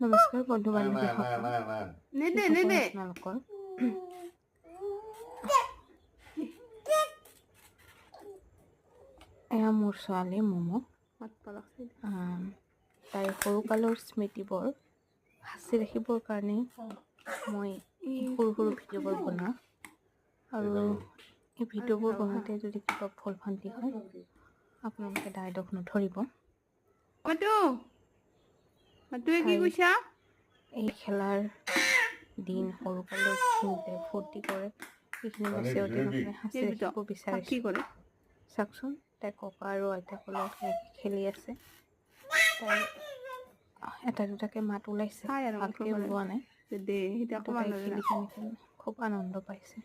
নমস্কাৰ বন্ধু বান্ধৱীসকল আপোনালোকৰ এয়া মোৰ ছোৱালী মমো তাইৰ সৰুকালৰ স্মৃতিবোৰ সাঁচি ৰাখিবৰ কাৰণে মই সৰু সৰু ভিডিঅ'বোৰ বনাওঁ আৰু এই ভিডিঅ'বোৰ বনাওঁতে যদি কিবা ভুল ভ্ৰান্তি হয় আপোনালোকে দায়-দোষ নধৰিব। এই খেলাৰ দিন সৰুকালৰ যিখিনিতে ফূৰ্তি কৰে সেইখিনি বস্তু অধিক সাঁচি ৰাখিব বিচাৰিছোঁ। চাওকচোন তাই ককা আৰু আইতাকৰ লগত খেলি আছে। তাই এটা দুটাকে মাত ওলাইছে, ভালকৈ ওলোৱা নাই। তাই খেলি খুব আনন্দ পাইছে।